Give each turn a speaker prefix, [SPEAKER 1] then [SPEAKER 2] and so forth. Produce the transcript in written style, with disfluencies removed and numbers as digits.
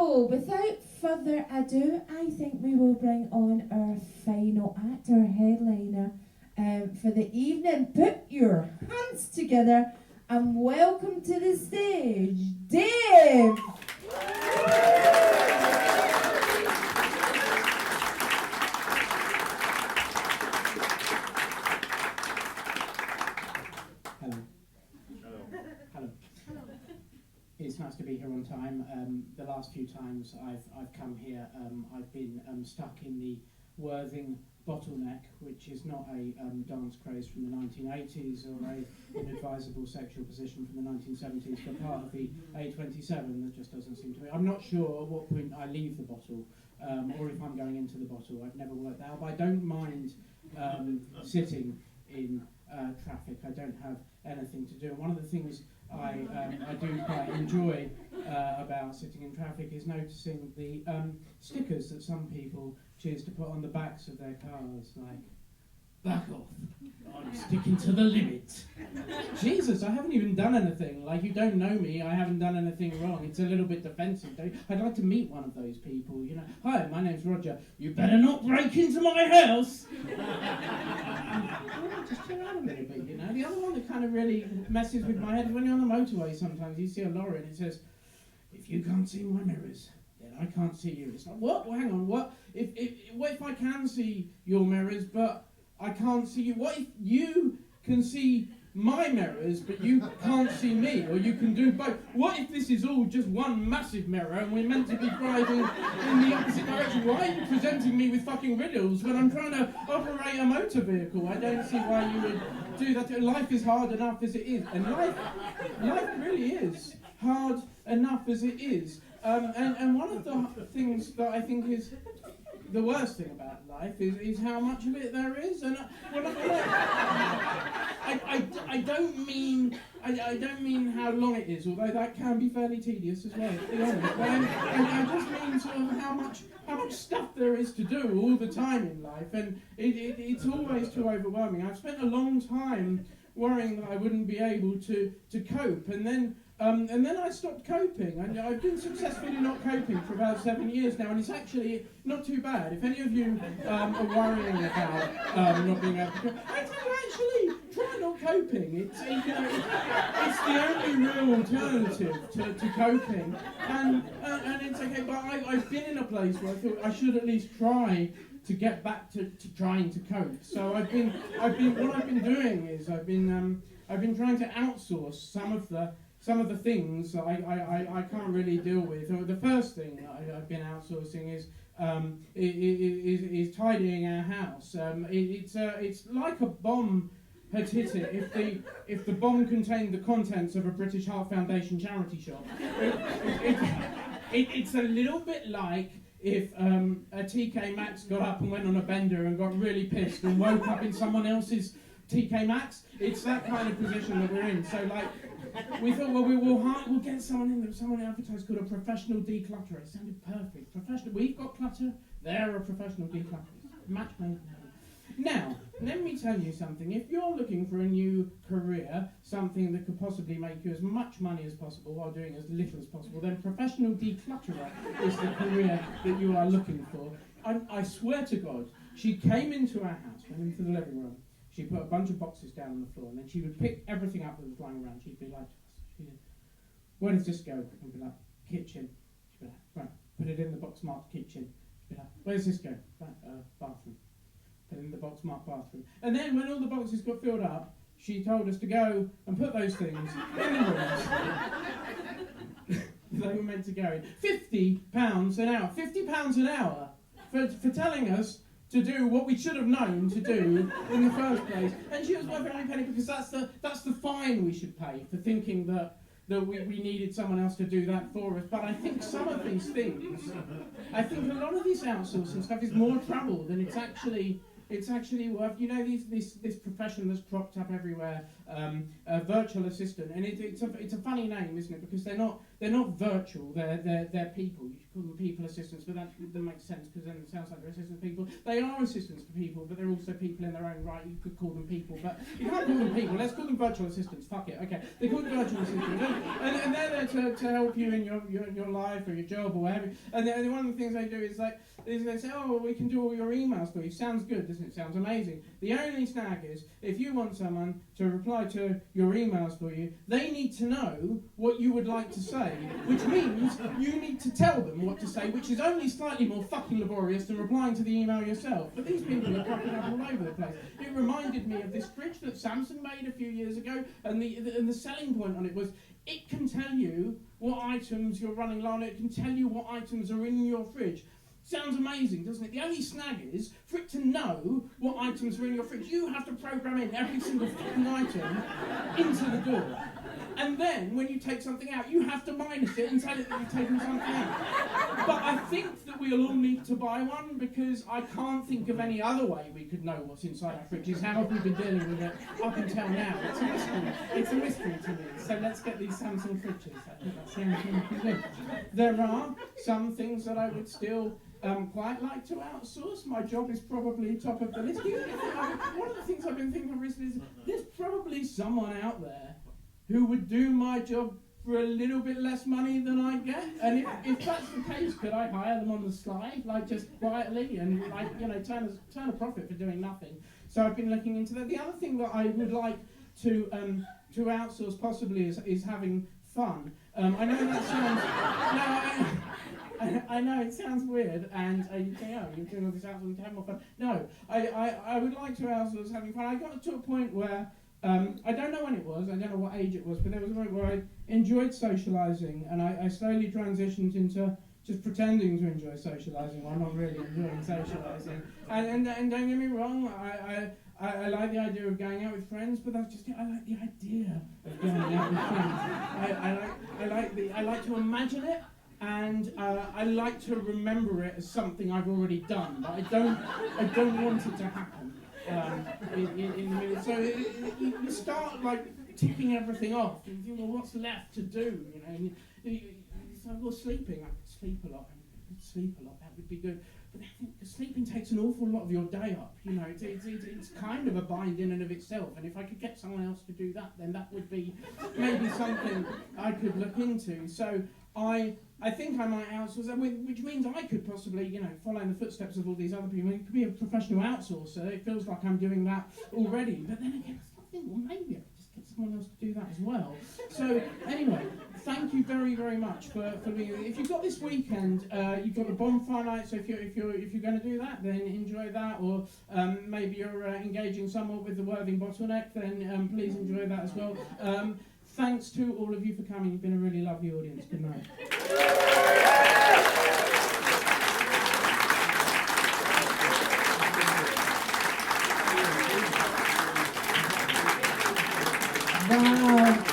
[SPEAKER 1] So, without further ado, I think we will bring on our final act, our headliner for the evening. Put your hands together and welcome to the stage, Dave!
[SPEAKER 2] It's nice to be here on time. The last few times I've come here, I've been stuck in the Worthing bottleneck, which is not a dance craze from the 1980s or an inadvisable sexual position from the 1970s, but part of the A27 that just doesn't seem to be. I'm not sure at what point I leave the bottle or if I'm going into the bottle. I've never worked out, but I don't mind sitting in traffic. I don't have anything to do. And one of the things I do quite enjoy about sitting in traffic is noticing the stickers that some people choose to put on the backs of their cars, like, back off, I'm sticking to the limit. Jesus, I haven't even done anything. Like, you don't know me, I haven't done anything wrong. It's a little bit defensive. I'd like to meet one of those people, you know. Hi, my name's Roger. You better not break into my house. Just chill out a little bit, you know. The other one that kind of really messes with my head is when you're on the motorway sometimes, you see a lorry and it says, if you can't see my mirrors, then I can't see you. It's like, what? Well, hang on, what? What if I can see your mirrors, but I can't see you? What if you can see my mirrors, but you can't see me, or you can do both? What if this is all just one massive mirror and we're meant to be driving in the opposite direction? Why are you presenting me with fucking riddles when I'm trying to operate a motor vehicle? I don't see why you would do that. Life is hard enough as it is, and life really is hard enough as it is. And one of the things that I think is the worst thing about life is how much of it there is. And I don't mean how long it is, although that can be fairly tedious as well, to be honest. But I just mean sort of how much stuff there is to do all the time in life, and it's always too overwhelming. I've spent a long time worrying that I wouldn't be able to cope, and then I stopped coping, and I've been successfully not coping for about 7 years now, and it's actually not too bad. If any of you are worrying about not being able to cope, I do actually try not coping. It's the only real alternative to coping, and it's okay. But I've been in a place where I thought I should at least try to get back to trying to cope. So what I've been doing is I've been trying to outsource some of the things that I can't really deal with. The first thing that I've been outsourcing is tidying our house. It's like a bomb had hit it if the bomb contained the contents of a British Heart Foundation charity shop. It's a little bit like if a TK Maxx got up and went on a bender and got really pissed and woke up in someone else's TK Maxx. It's that kind of position that we're in. So, like, we thought, well, we'll get someone in. There was someone advertised called a professional declutterer. It sounded perfect. Professional. We've got clutter. They're a professional declutterer. Match made in heaven. Now, let me tell you something. If you're looking for a new career, something that could possibly make you as much money as possible while doing as little as possible, then professional declutterer is the career that you are looking for. I swear to God, she came into our house, went into the living room. She put a bunch of boxes down on the floor, and then she would pick everything up that was lying around. She'd be like to us, she'd say, where does this go? I'd be like, kitchen. She'd be like, right, put it in the box marked kitchen. She'd be like, where does this go? Bathroom. Put it in the box marked bathroom. And then when all the boxes got filled up, she told us to go and put those things in the rooms. They were meant to go in. £50 an hour. £50 an hour for telling us to do what we should have known to do in the first place. And she was worth every penny, because that's the fine we should pay for thinking that we needed someone else to do that for us. But I think some of these things, I think a lot of this outsourcing stuff is more trouble than it's actually worth. You know, this profession that's cropped up everywhere, a virtual assistant, and it's a funny name, isn't it? Because they're they're not virtual. They're people. You should call them people assistants, but that makes sense because then it sounds like they're assistant people. They are assistants for people, but they're also people in their own right. You could call them people, but you can't call them people. Let's call them virtual assistants. Fuck it. Okay, they're called virtual assistants, and they're there to help you in your life or your job or whatever. And one of the things they do is they say, oh, well, we can do all your emails for you. Sounds good, doesn't it? Sounds amazing. The only snag is, if you want someone to reply to your emails for you, they need to know what you would like to say, which means you need to tell them what to say, which is only slightly more fucking laborious than replying to the email yourself. But these people are popping up all over the place. It reminded me of this fridge that Samsung made a few years ago, and the selling point on it was, it can tell you what items you're running low on, it can tell you what items are in your fridge. Sounds amazing, doesn't it? The only snag is, for it to know what items are in your fridge, you have to program in every single fucking item into the door. And then, when you take something out, you have to minus it and tell it that you've taken something out. But I think that we'll all need to buy one, because I can't think of any other way we could know what's inside our fridges. How have we been dealing with it up until now? It's a mystery. It's a mystery to me. So let's get these Samsung fridges. I think that's the only thing we can do. There are some things that I would still quite like to outsource. My job is probably top of the list. One of the things I've been thinking of recently is, there's probably someone out there who would do my job for a little bit less money than I get. And if that's the case, could I hire them on the slide, like just quietly, and turn a profit for doing nothing? So I've been looking into that. The other thing that I would like to outsource possibly is having fun. I know that sounds I know it sounds weird, and you think, oh, you're doing all this outsourcing to have more fun. No, I would like to outsource having fun. I got to a point where I don't know when it was, I don't know what age it was, but there was a point where I enjoyed socialising, and I slowly transitioned into just pretending to enjoy socialising while not really enjoying socialising. And don't get me wrong, I like the idea of going out with friends, but that's just, I like the idea of going out with friends. I like to imagine it, and I like to remember it as something I've already done, but I don't want it to happen. So you start ticking everything off. You think, well, what's left to do? It's like, well, sleeping. I could sleep a lot. That would be good. But I think sleeping takes an awful lot of your day up. It's kind of a bind in and of itself. And if I could get someone else to do that, then that would be maybe something I could look into. So I think I might outsource that, which means I could possibly, follow in the footsteps of all these other people. It could be a professional outsourcer. It feels like I'm doing that already. But then again, I think, well, maybe I could just get someone else to do that as well. So anyway, thank you very, very much for being here. If you've got this weekend, you've got the bonfire night. So if you're going to do that, then enjoy that. Or maybe you're engaging somewhat with the Worthing bottleneck, then please enjoy that as well. Thanks to all of you for coming. You've been a really lovely audience. Good night.
[SPEAKER 1] Wow.